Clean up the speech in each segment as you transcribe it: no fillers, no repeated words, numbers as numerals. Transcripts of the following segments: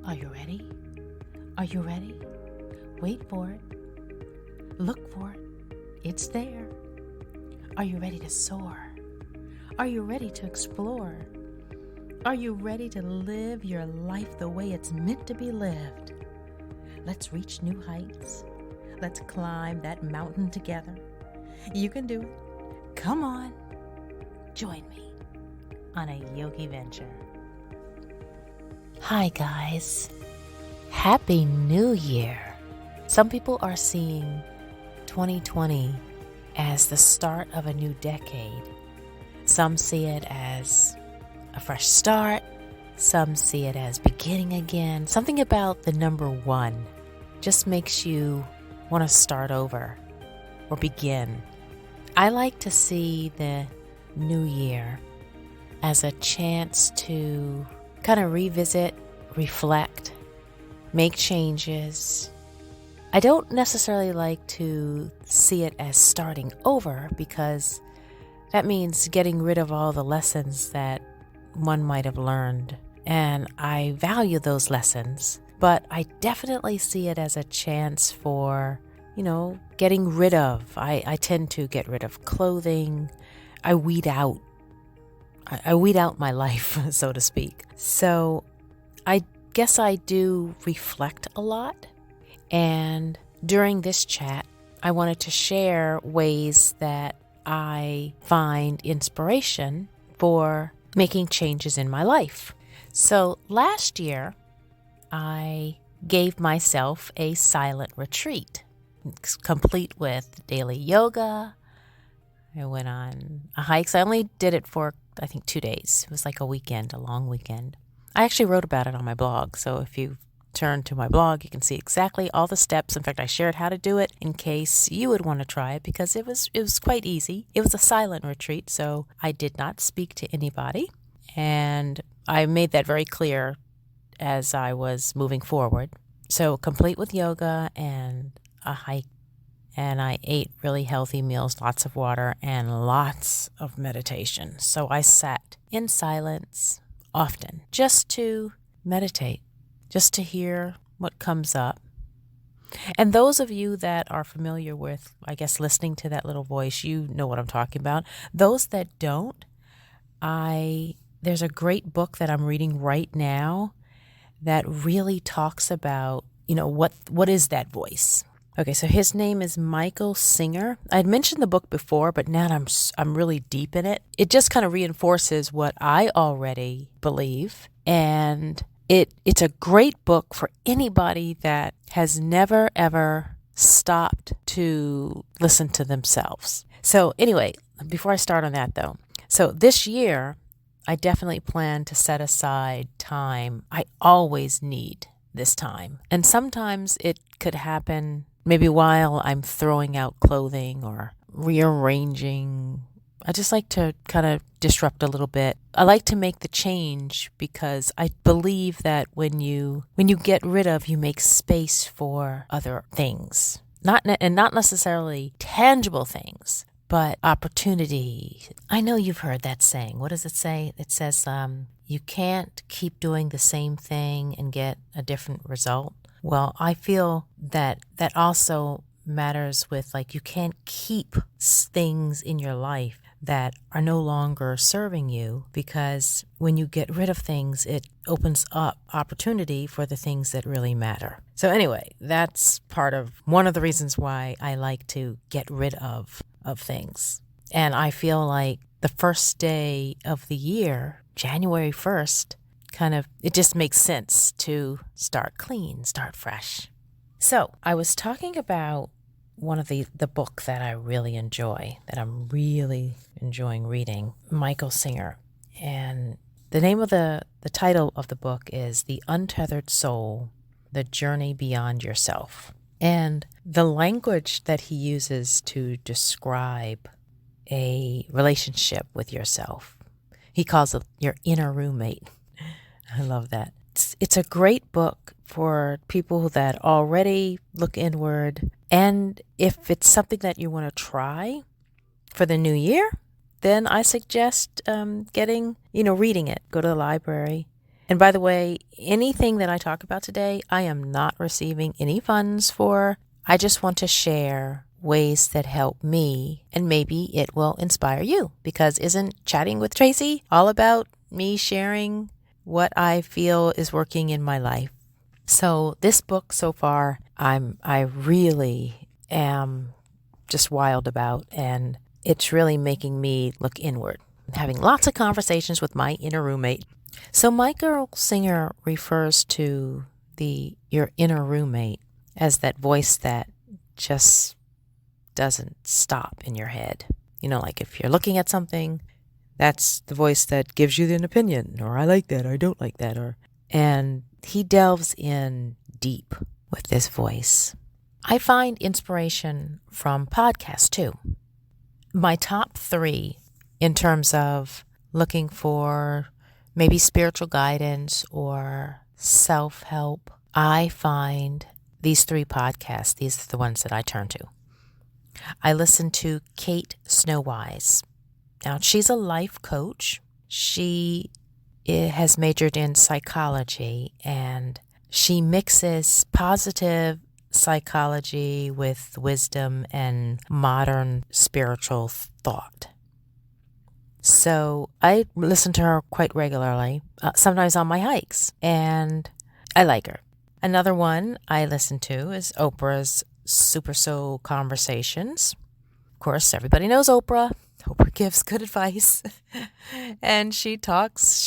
Are you ready? Are you ready? Wait for it. Look for it. It's there. Are you ready to soar? Are you ready to explore? Are you ready to live your life the way it's meant to be lived? Let's reach new heights. Let's climb that mountain together. You can do it. Come on. Join me on a yogi venture. Hi, guys. Happy New Year. Some people are seeing 2020 as the start of a new decade. Some see it as a fresh start. Some see it as beginning again. Something about the number 1 just makes you want to start over or begin. I like to see the new year as a chance to kind of revisit, reflect, make changes. I don't necessarily like to see it as starting over because that means getting rid of all the lessons that one might have learned. And I value those lessons, but I definitely see it as a chance for, getting rid of. I tend to get rid of clothing. I weed out my life, so to speak. So I guess I do reflect a lot. And during this chat, I wanted to share ways that I find inspiration for making changes in my life. So last year, I gave myself a silent retreat, complete with daily yoga. I went on a hike. I only did it for, I think, 2 days. It was like a long weekend. I actually wrote about it on my blog. So if you turn to my blog, you can see exactly all the steps. In fact, I shared how to do it in case you would want to try it because it was quite easy. It was a silent retreat, so I did not speak to anybody. And I made that very clear as I was moving forward. So complete with yoga and a hike. And I ate really healthy meals, lots of water, and lots of meditation. So I sat in silence often just to meditate, just to hear what comes up. And those of you that are familiar with, I guess, listening to that little voice, you know what I'm talking about. Those that don't, there's a great book that I'm reading right now that really talks about, what is that voice? Okay, so his name is Michael Singer. I'd mentioned the book before, but now I'm really deep in it. It just kind of reinforces what I already believe, and it's a great book for anybody that has never ever stopped to listen to themselves. So anyway, before I start on that though, so this year I definitely plan to set aside time. I always need this time, and sometimes it could happen maybe while I'm throwing out clothing or rearranging. I just like to kind of disrupt a little bit. I like to make the change because I believe that when you get rid of, you make space for other things. Not necessarily tangible things, but opportunity. I know you've heard that saying. What does it say? It says, you can't keep doing the same thing and get a different result. Well, I feel that also matters with, you can't keep things in your life that are no longer serving you, because when you get rid of things, it opens up opportunity for the things that really matter. So anyway, that's one of the reasons why I like to get rid of things. And I feel like the first day of the year, January 1st, it just makes sense to start clean, start fresh. So I was talking about one of the book that I really enjoy, that I'm really enjoying reading, Michael Singer. And the name of the title of the book is The Untethered Soul, The Journey Beyond Yourself. And the language that he uses to describe a relationship with yourself, he calls it your inner roommate. I love that. It's a great book for people that already look inward. And if it's something that you want to try for the new year, then I suggest reading it. Go to the library And by the way, anything that I talk about today, I am not receiving any funds for. I just want to share ways that help me, and maybe it will inspire you, because isn't Chatting with Traci all about me sharing what I feel is working in my life? So this book so far, I really am just wild about, and it's really making me look inward, having lots of conversations with my inner roommate. So Michael Singer refers to your inner roommate as that voice that just doesn't stop in your head. Like if you're looking at something, that's the voice that gives you an opinion, or I like that, or I don't like that, and he delves in deep with this voice. I find inspiration from podcasts too. My top 3 in terms of looking for maybe spiritual guidance or self-help, I find these 3 podcasts. These are the ones that I turn to. I listen to Kate Snowise. Now, she's a life coach. She has majored in psychology, and she mixes positive psychology with wisdom and modern spiritual thought. So I listen to her quite regularly, sometimes on my hikes, and I like her. Another one I listen to is Oprah's Super Soul Conversations. Of course, everybody knows Oprah. Oprah gives good advice. And she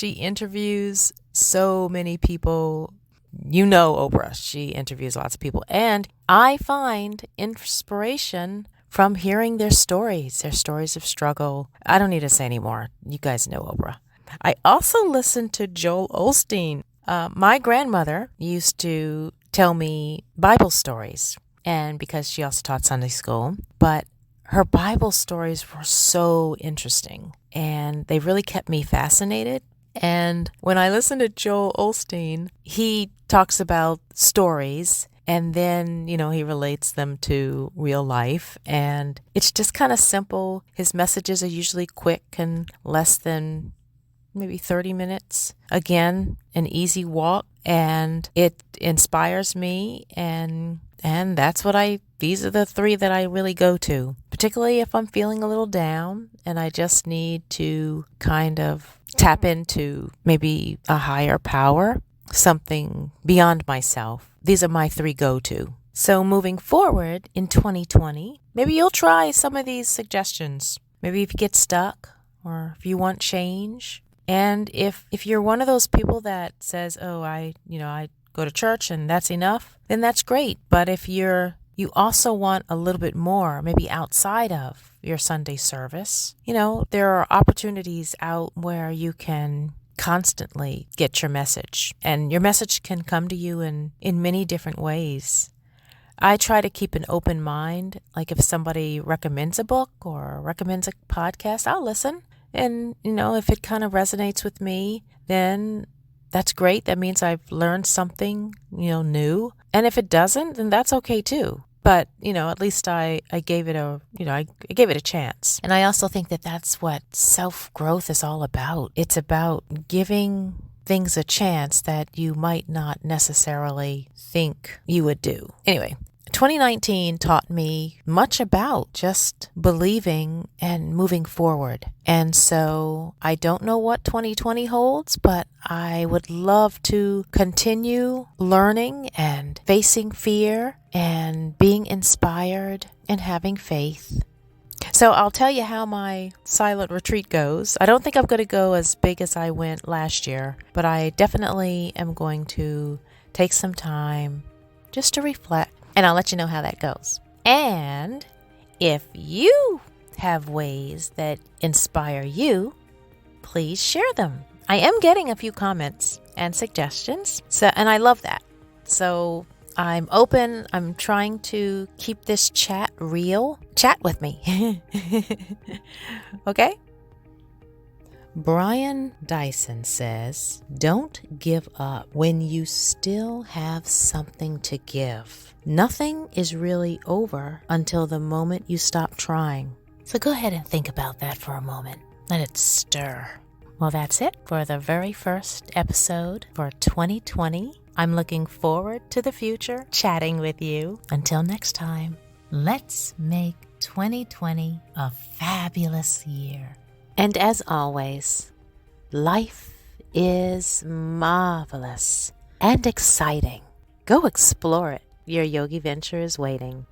interviews so many people. Oprah. She interviews lots of people. And I find inspiration from hearing their stories of struggle. I don't need to say anymore. You guys know Oprah. I also listen to Joel Osteen. My grandmother used to tell me Bible stories, and because she also taught Sunday school, but her Bible stories were so interesting, and they really kept me fascinated. And when I listen to Joel Osteen, he talks about stories, and then, he relates them to real life, and it's just kind of simple. His messages are usually quick and less than maybe 30 minutes. Again, an easy walk, and it inspires me, and that's these are the 3 that I really go to, particularly if I'm feeling a little down and I just need to kind of tap into maybe a higher power, something beyond myself. These are my 3 go-to. So moving forward in 2020, maybe you'll try some of these suggestions. Maybe if you get stuck, or if you want change. And if you're one of those people that says, oh, I go to church and that's enough, then that's great. But if you also want a little bit more, maybe outside of your Sunday service, there are opportunities out where you can constantly get your message. And your message can come to you in many different ways. I try to keep an open mind. Like if somebody recommends a book or recommends a podcast, I'll listen. And, if it kind of resonates with me, then that's great. That means I've learned something, new. And if it doesn't, then that's okay too. But, at least I gave it I gave it a chance. And I also think that that's what self-growth is all about. It's about giving things a chance that you might not necessarily think you would do. Anyway, 2019 taught me much about just believing and moving forward. And so I don't know what 2020 holds, but I would love to continue learning and facing fear and being inspired and having faith. So I'll tell you how my silent retreat goes. I don't think I'm going to go as big as I went last year, but I definitely am going to take some time just to reflect. And I'll let you know how that goes. And if you have ways that inspire you, please share them. I am getting a few comments and suggestions, and I love that. So I'm open. I'm trying to keep this chat real. Chat with me. Okay? Brian Dyson says, don't give up when you still have something to give. Nothing is really over until the moment you stop trying. So go ahead and think about that for a moment. Let it stir. Well, that's it for the very first episode for 2020. I'm looking forward to the future, chatting with you. Until next time, let's make 2020 a fabulous year. And as always, life is marvelous and exciting. Go explore it. Your yogi venture is waiting.